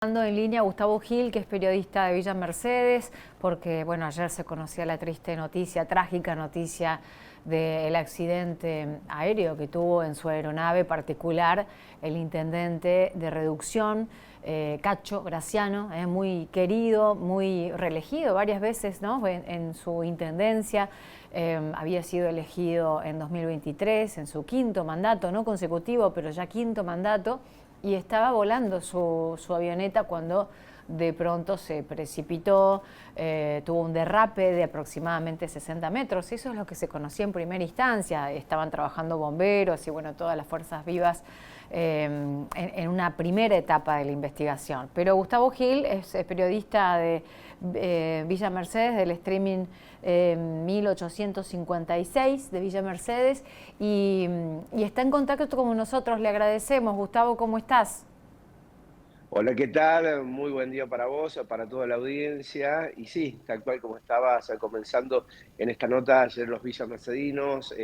En línea Gustavo Gil, que es periodista de Villa Mercedes, porque bueno, ayer se conocía la triste noticia, trágica noticia del accidente aéreo que tuvo en su aeronave particular el intendente de Reducción, Cacho Graciano, muy querido, muy reelegido varias veces, ¿no? en su intendencia. Había sido elegido en 2023, en su quinto mandato, no consecutivo, pero ya quinto mandato, y estaba volando su avioneta cuando de pronto se precipitó, tuvo un derrape de aproximadamente 60 metros. Eso es lo que se conocía en primera instancia. Estaban trabajando bomberos y bueno, todas las fuerzas vivas en una primera etapa de la investigación. Pero Gustavo Gil es periodista de Villa Mercedes, del streaming 1856 de Villa Mercedes, y está en contacto con nosotros. Le agradecemos. Gustavo, ¿cómo estás? Hola, ¿qué tal? Muy buen día para vos, para toda la audiencia. Y sí, tal cual como estabas comenzando en esta nota, ayer los villamercedinos,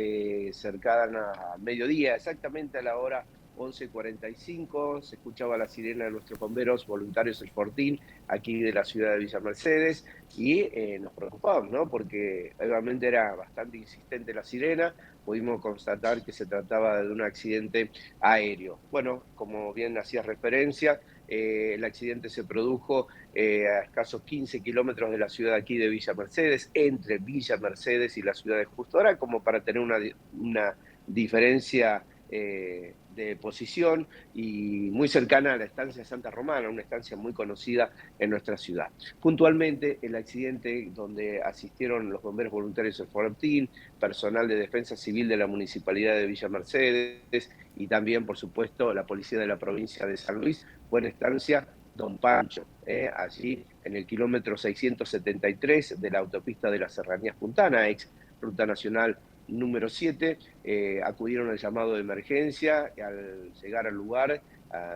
cercanas al mediodía, exactamente a la hora 11:45, se escuchaba la sirena de nuestros bomberos voluntarios El Fortín, aquí de la ciudad de Villa Mercedes, y nos preocupamos, ¿no? Porque obviamente era bastante insistente la sirena, pudimos constatar que se trataba de un accidente aéreo. Bueno, como bien hacías referencia, el accidente se produjo a escasos 15 kilómetros de la ciudad aquí de Villa Mercedes, entre Villa Mercedes y la ciudad de Justo. Ahora, como para tener una diferencia de posición y muy cercana a la estancia Santa Romana, una estancia muy conocida en nuestra ciudad. Puntualmente, el accidente donde asistieron los bomberos voluntarios del Fortín, personal de defensa civil de la Municipalidad de Villa Mercedes y también, por supuesto, la Policía de la Provincia de San Luis, Buena Estancia, Don Pancho, allí en el kilómetro 673 de la autopista de las Serranías Puntana, ex Ruta Nacional número 7, acudieron al llamado de emergencia y al llegar al lugar,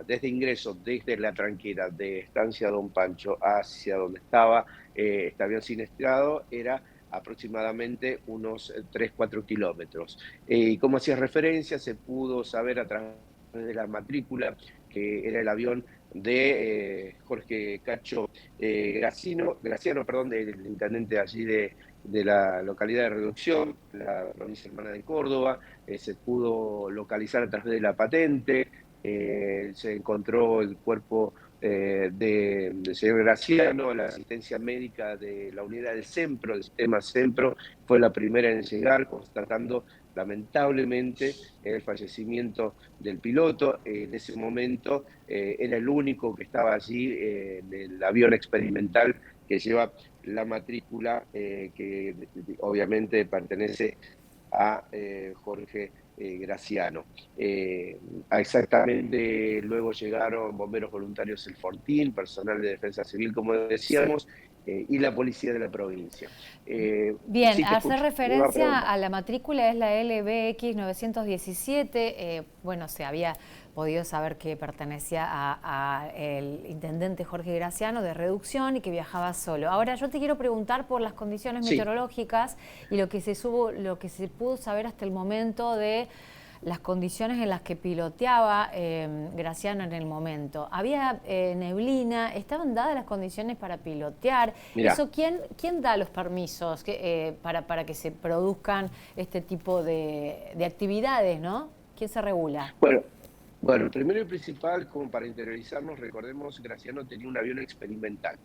desde ingreso, desde la tranquera de Estancia Don Pancho hacia donde estaba este avión siniestrado, era aproximadamente unos 3-4 kilómetros. Y como hacía referencia, se pudo saber a través de la matrícula que era el avión de Jorge Cacho Graciano, perdón, del intendente allí de la localidad de Reducción, la provincia hermana de Córdoba. Se pudo localizar a través de la patente, se encontró el cuerpo del señor Graciano. La asistencia médica de la unidad del SEMPRO, del sistema SEMPRO, fue la primera en llegar, constatando lamentablemente el fallecimiento del piloto. En ese momento era el único que estaba allí en el avión experimental que lleva la matrícula que obviamente pertenece a Jorge Graciano. Exactamente, luego llegaron bomberos voluntarios El Fortín, personal de defensa civil, como decíamos, y la policía de la provincia. Bien, Sí, te hacer escucho. Me iba a referencia preguntar. a la matrícula es la LBX 917. Bueno, se había podido saber que pertenecía a el intendente Jorge Graciano de Reducción y que viajaba solo. Ahora yo te quiero preguntar por las condiciones Sí. meteorológicas y lo que se pudo saber hasta el momento de las condiciones en las que piloteaba Graciano en el momento. Había neblina, estaban dadas las condiciones para pilotear. Mira, Eso, ¿quién da los permisos para que se produzcan este tipo de actividades, ¿no? ¿Quién se regula? bueno, bueno, primero y principal, como para interiorizarnos, recordemos, Graciano tenía un avión experimental.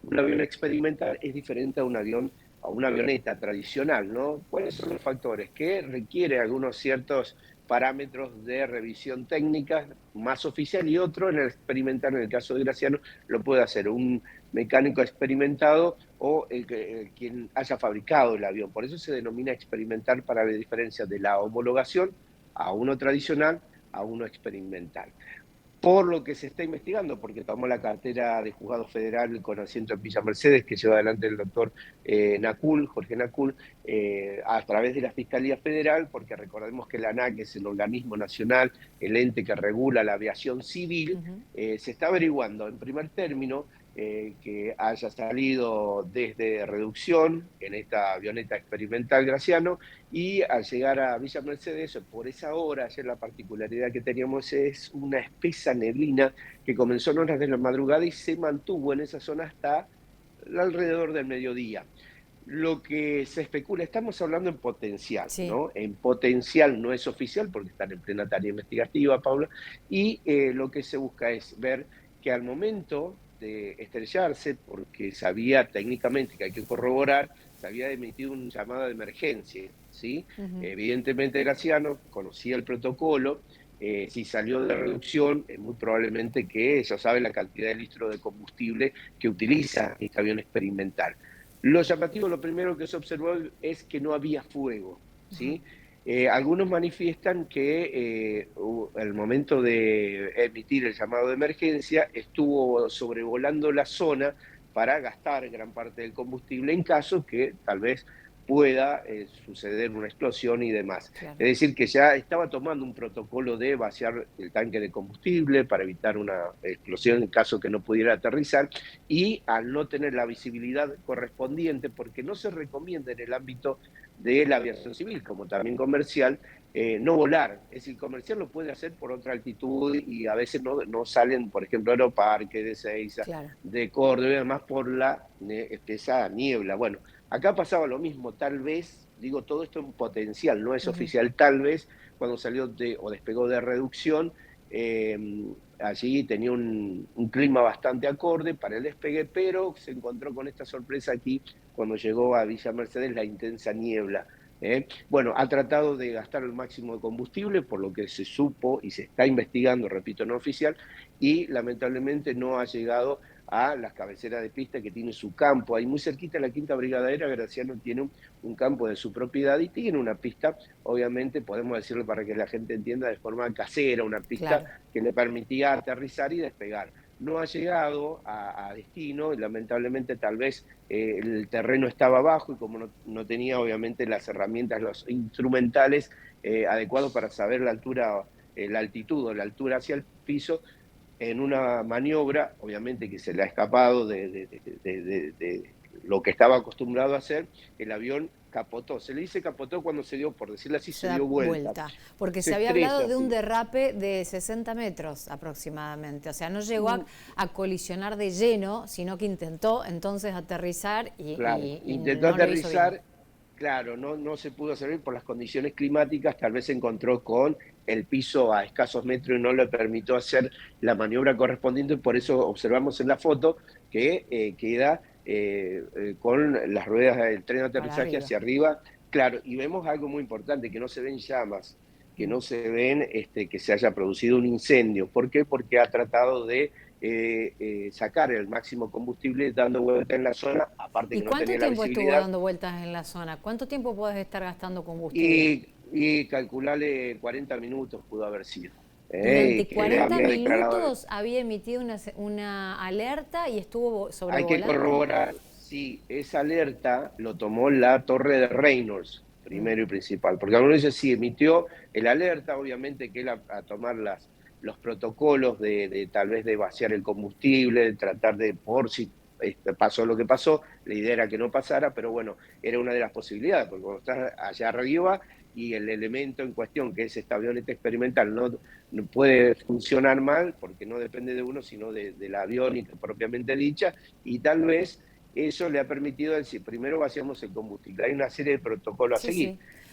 Un avión experimental es diferente a una avioneta tradicional, ¿no? ¿Cuáles son los factores? Que requiere algunos ciertos parámetros de revisión técnica más oficial, y otro en el experimental, en el caso de Graciano, lo puede hacer un mecánico experimentado o quien haya fabricado el avión. Por eso se denomina experimental, para la diferencia de la homologación a uno tradicional a uno experimental. Por lo que se está investigando, porque tomó la cartera de juzgado federal con asiento en Villa Mercedes, que lleva adelante el doctor Nacul, Jorge Nacul, a través de la Fiscalía Federal, porque recordemos que la ANAC es el organismo nacional, el ente que regula la aviación civil. Se está averiguando, en primer término, que haya salido desde reducción en esta avioneta experimental Graciano, y al llegar a Villa Mercedes, por esa hora, ayer la particularidad que teníamos es una espesa neblina que comenzó en horas de la madrugada y se mantuvo en esa zona hasta alrededor del mediodía. Lo que se especula, estamos hablando en potencial, Sí. ¿no? En potencial no es oficial porque están en plena tarea investigativa, Paula, y lo que se busca es ver que al momento de estrellarse, porque sabía técnicamente que hay que corroborar, se había emitido un llamado de emergencia, ¿sí? Ujú. Evidentemente Graciano conocía el protocolo, si salió de reducción, muy probablemente que ya sabe la cantidad de litros de combustible que utiliza este avión experimental. Lo llamativo, lo primero que se observó es que no había fuego, Ajá. ¿sí? Algunos manifiestan que al momento de emitir el llamado de emergencia estuvo sobrevolando la zona para gastar gran parte del combustible en caso que tal vez pueda suceder una explosión y demás. Claro. Es decir, que ya estaba tomando un protocolo de vaciar el tanque de combustible para evitar una explosión en caso que no pudiera aterrizar, y al no tener la visibilidad correspondiente, porque no se recomienda en el ámbito de la aviación civil, como también comercial, no volar. Es decir, comercial lo puede hacer por otra altitud y a veces no salen, por ejemplo, Aeroparque, de Ezeiza, Claro. de Córdoba y demás por la espesa niebla. Bueno, acá pasaba lo mismo, tal vez, digo, todo esto en potencial, no es Ujú. oficial, tal vez cuando salió o despegó de reducción, eh, allí tenía un clima bastante acorde para el despegue, pero se encontró con esta sorpresa aquí cuando llegó a Villa Mercedes, la intensa niebla. Bueno, ha tratado de gastar el máximo de combustible, por lo que se supo y se está investigando, repito, no oficial, y lamentablemente no ha llegado a las cabeceras de pista que tiene su campo. Ahí muy cerquita de la Quinta Brigadera, Graciano tiene un campo de su propiedad y tiene una pista, obviamente, podemos decirlo para que la gente entienda, de forma casera, una pista Claro. que le permitía aterrizar y despegar. No ha llegado a destino y lamentablemente tal vez el terreno estaba bajo y como no tenía obviamente las herramientas, los instrumentales adecuados para saber la altura, la altitud o la altura hacia el piso, en una maniobra, obviamente que se le ha escapado de lo que estaba acostumbrado a hacer, el avión capotó. Se le dice capotó cuando se dio, por decirlo así, Se se da dio vuelta. vuelta, porque Se se había hablado estrella, de un sí. derrape de 60 metros aproximadamente, o sea, no llegó a colisionar de lleno, sino que intentó entonces aterrizar Claro, y intentó no lo hizo bien. aterrizar, claro, no se pudo hacer por las condiciones climáticas, tal vez se encontró con el piso a escasos metros y no le permitió hacer la maniobra correspondiente, por eso observamos en la foto que queda con las ruedas del tren de Para aterrizaje arriba. hacia arriba, claro, y vemos algo muy importante, que no se ven llamas, que Mm. no se ven que se haya producido un incendio. ¿Por qué? Porque ha tratado de sacar el máximo combustible dando vuelta en la zona, aparte ¿Y que no cuánto tenía la tiempo estuvo visibilidad, dando vueltas en la zona? ¿Cuánto tiempo puedes estar gastando combustible? y calcularle 40 minutos pudo haber sido. Durante Que él 40 había declarado, minutos había emitido una alerta y estuvo hay que sobrevolando. corroborar si esa alerta lo tomó la torre de Reynolds, Mm. primero y principal, porque algunos dicen sí, emitió el alerta, obviamente que él a tomar los protocolos de tal vez de vaciar el combustible, de tratar de, por si pasó lo que pasó, la idea era que no pasara, pero bueno, era una de las posibilidades, porque cuando estás allá arriba y el elemento en cuestión, que es esta avioneta experimental, no puede funcionar mal, porque no depende de uno, sino de la aviónica propiamente dicha, y tal vez eso le ha permitido decir, primero vaciamos el combustible, hay una serie de protocolos a Sí, seguir.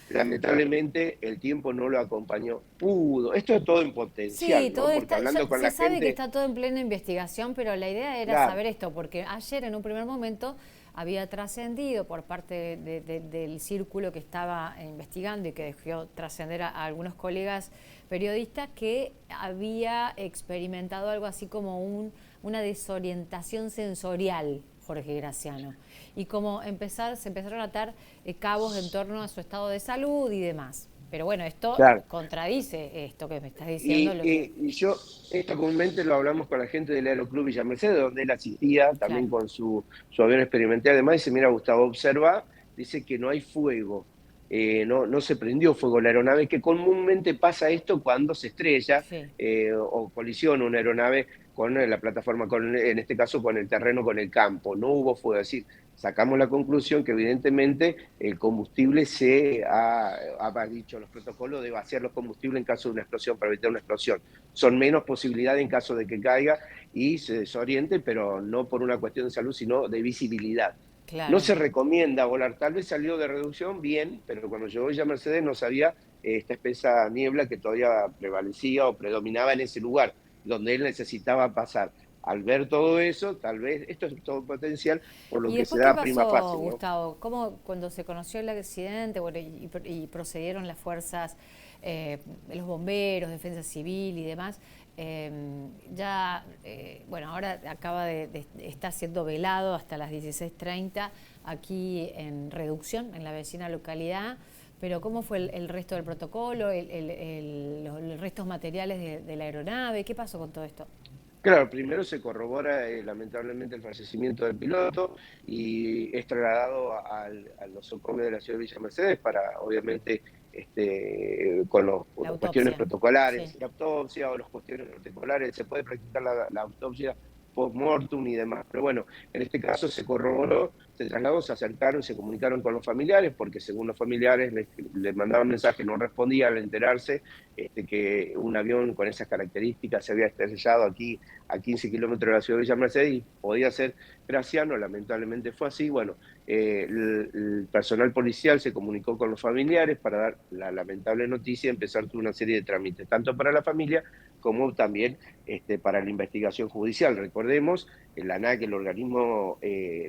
sí. Lamentablemente el tiempo no lo acompañó. Pudo, esto es todo en Sí, potencial, todo ¿no? Porque está, hablando con se la sabe que gente, está todo en plena investigación, pero la idea era claro, saber esto, porque ayer en un primer momento había trascendido por parte del círculo que estaba investigando y que dejó trascender a algunos colegas periodistas que había experimentado algo así como una desorientación sensorial, Jorge Graciano, y como se empezaron a atar cabos en torno a su estado de salud y demás. Pero bueno, esto claro. contradice esto que me estás diciendo, Y, lo que... y, y yo, esto comúnmente lo hablamos con la gente del Aeroclub Villa Mercedes, donde él asistía también Claro. con su avión experimental. Además, dice: mira, Gustavo, observa, dice que no hay fuego, no se prendió fuego la aeronave, que comúnmente pasa esto cuando se estrella Sí. o colisiona una aeronave. con la plataforma, en este caso con el terreno, con el campo. No hubo fuego. Es decir, sacamos la conclusión que evidentemente el combustible ha dicho los protocolos de vaciar los combustibles en caso de una explosión, para evitar una explosión. Son menos posibilidades en caso de que caiga y se desoriente, pero no por una cuestión de salud, sino de visibilidad. No Claro. se recomienda volar, tal vez salió de reducción, bien, pero cuando llegó Villa Mercedes no sabía esta espesa niebla que todavía prevalecía o predominaba en ese lugar, donde él necesitaba pasar. Al ver todo eso, tal vez, esto es todo potencial, por lo ¿Y que se después qué da prima pasó, facie, ¿no? Gustavo? ¿Cómo cuando se conoció el accidente, bueno, y procedieron las fuerzas, los bomberos, defensa civil y demás? eh, bueno, ahora está siendo velado hasta las 16:30 aquí en Reducción, en la vecina localidad. Pero ¿cómo fue el resto del protocolo, los restos materiales de la aeronave? ¿Qué pasó con todo esto? Claro, primero se corrobora lamentablemente el fallecimiento del piloto y es trasladado a los socorros de la ciudad de Villa Mercedes para, obviamente, con La las cuestiones autopsia. Sí. protocolares, la autopsia o las cuestiones protocolares, se puede practicar la autopsia post-mortem y demás. Pero bueno, en este caso se corroboró, se trasladó, se acercaron, se comunicaron con los familiares, porque según los familiares les mandaban mensajes, no respondía al enterarse que un avión con esas características se había estrellado aquí a 15 kilómetros de la ciudad de Villa Mercedes y podía ser Graciano, lamentablemente fue así. Bueno, el personal policial se comunicó con los familiares para dar la lamentable noticia y empezar toda una serie de trámites, tanto para la familia como también para la investigación judicial. Recordemos, el ANAC, el organismo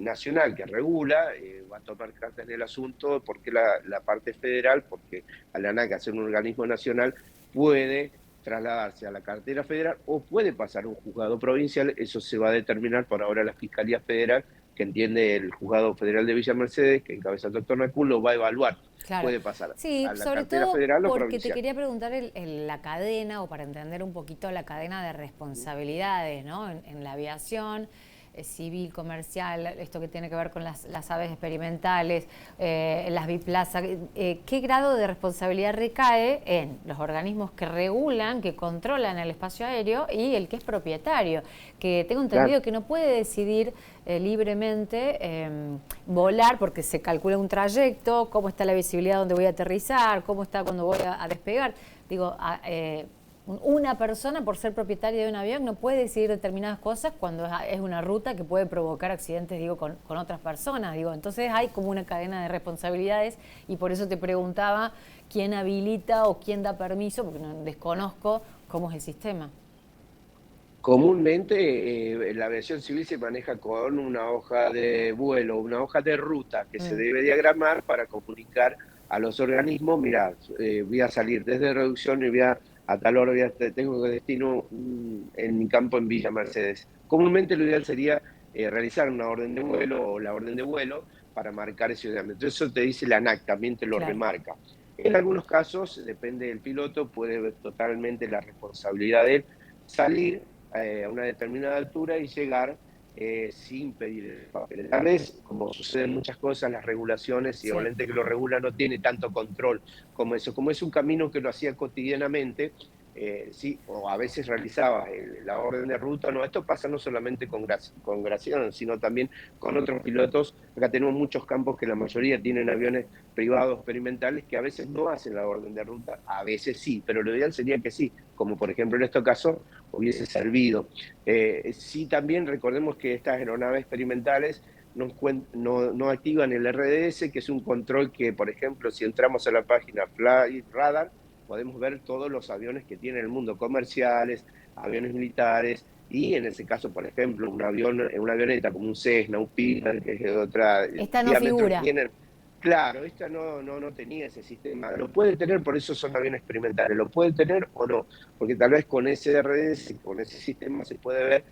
nacional que regula, va a tomar cartas en el asunto, porque la parte federal, porque al ANAC, al ser un organismo nacional, puede trasladarse a la cartera federal o puede pasar a un juzgado provincial. Eso se va a determinar por ahora la Fiscalía Federal, que entiende el Juzgado Federal de Villa Mercedes, que encabeza el doctor Nacul, lo va a evaluar. Claro. Puede pasar Sí, a la sobre cartera todo federal o porque te provincial. quería preguntar la cadena, o para entender un poquito la cadena de responsabilidades, ¿no? En la aviación civil, comercial, esto que tiene que ver con las aves experimentales, las biplazas, ¿qué grado de responsabilidad recae en los organismos que regulan, que controlan el espacio aéreo, y el que es propietario? Que tengo entendido Claro. que no puede decidir libremente volar, porque se calcula un trayecto, cómo está la visibilidad donde voy a aterrizar, cómo está cuando voy a despegar. Digo, una persona, por ser propietaria de un avión, no puede decidir determinadas cosas cuando es una ruta que puede provocar accidentes, digo, con otras personas. Digo, entonces hay como una cadena de responsabilidades, y por eso te preguntaba quién habilita o quién da permiso, porque desconozco cómo es el sistema. Comúnmente la aviación civil se maneja con una hoja de vuelo, una hoja de ruta que se Mm, debe diagramar para comunicar a los organismos: mira, voy a salir desde reducción y a tal hora tengo destino en mi campo en Villa Mercedes. Comúnmente lo ideal sería realizar una orden de vuelo o la orden de vuelo para marcar ese diámetro. Eso te dice la ANAC, también te lo claro. remarca. En algunos casos, depende del piloto, puede ver totalmente la responsabilidad de él salir a una determinada altura y llegar sin pedir el papel. Tal vez, como suceden muchas cosas, las regulaciones, y Sí. obviamente que lo regula no tiene tanto control como eso. Como es un camino que lo hacía cotidianamente, sí, o a veces realizaba la orden de ruta. No, esto pasa no solamente con Graciano, sino también con otros pilotos. Acá tenemos muchos campos que la mayoría tienen aviones privados experimentales que a veces no hacen la orden de ruta, a veces sí, pero lo ideal sería que sí, como por ejemplo en este caso hubiese servido. Sí, también recordemos que estas aeronaves experimentales no activan el RDS, que es un control que, por ejemplo, si entramos a la página Flight Radar, podemos ver todos los aviones que tiene el mundo, comerciales, aviones militares, y en ese caso, por ejemplo, una avioneta como un Cessna, un Pilar, que es de otra Esta no diámetro, figura. tienen. Claro, esta no tenía ese sistema. Lo puede tener, por eso son aviones experimentales. Lo puede tener o no, porque tal vez con ese RDS, con ese sistema, se puede ver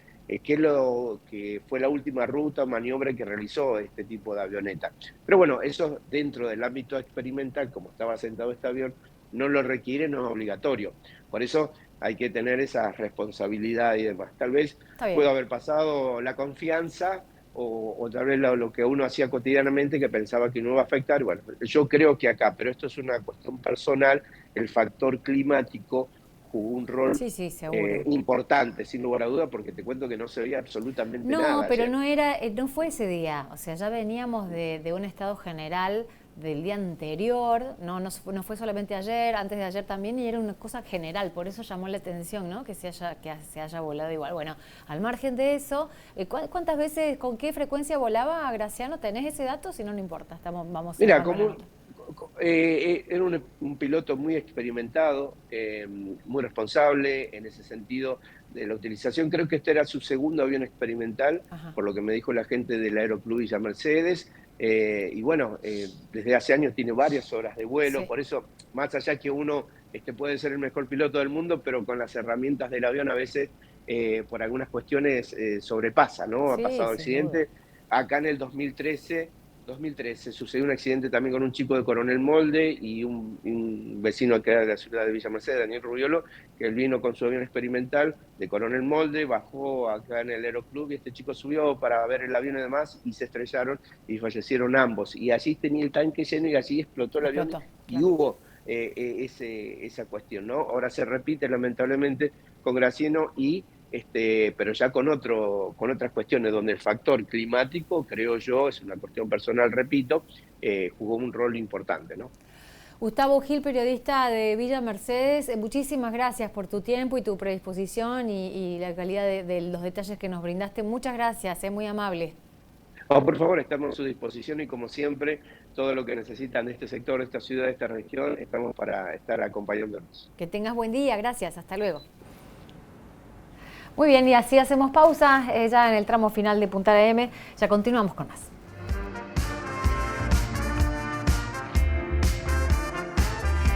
qué es lo que fue la última ruta o maniobra que realizó este tipo de avioneta. Pero bueno, eso dentro del ámbito experimental, como estaba sentado este avión, no lo requiere, no es obligatorio. Por eso hay que tener esa responsabilidad y demás. Tal vez Está bien. puede haber pasado la confianza o tal vez lo que uno hacía cotidianamente, que pensaba que no iba a afectar. Bueno, yo creo que acá, pero esto es una cuestión personal, el factor climático jugó un rol Sí, sí, seguro. importante, sin lugar a duda, porque te cuento que no se veía absolutamente No, nada pero ayer. no fue ese día, o sea, ya veníamos de un estado general del día anterior, no fue solamente ayer, antes de ayer también, y era una cosa general, por eso llamó la atención, ¿no? Que se haya volado igual. Bueno, al margen de eso, ¿cuántas veces, con qué frecuencia volaba Graciano? ¿Tenés ese dato? Si no, no importa, vamos Mira, cerrando la nota. era un piloto muy experimentado, muy responsable en ese sentido de la utilización. Creo que este era su segundo avión experimental, Ajá. por lo que me dijo la gente del Aeroclub Villa Mercedes. Y bueno, desde hace años tiene varias horas de vuelo, Sí, por eso, más allá que uno puede ser el mejor piloto del mundo, pero con las herramientas del avión a veces, por algunas cuestiones, sobrepasa, ¿no? Ha sí, pasado sin duda. accidente. Acá en el 2013 sucedió un accidente también con un chico de Coronel Molde y un vecino acá de la ciudad de Villa Mercedes, Daniel Rubiolo, que él vino con su avión experimental de Coronel Molde, bajó acá en el Aeroclub y este chico subió para ver el avión y demás y se estrellaron y fallecieron ambos. Y allí tenía el tanque lleno y allí explotó el avión Explotó, y claro. hubo esa cuestión, ¿no? Ahora se repite lamentablemente con Graciano pero ya con otras cuestiones, donde el factor climático, creo yo, es una cuestión personal, repito, jugó un rol importante, ¿no? Gustavo Gil, periodista de Villa Mercedes, muchísimas gracias por tu tiempo y tu predisposición y la calidad de los detalles que nos brindaste. Muchas gracias, muy amable. Oh, por favor, estamos a su disposición y como siempre, todo lo que necesitan de este sector, de esta ciudad, de esta región, estamos para estar acompañándonos. Que tengas buen día, gracias, hasta luego. Muy bien, y así hacemos pausa ya en el tramo final de Punta M, ya continuamos con más.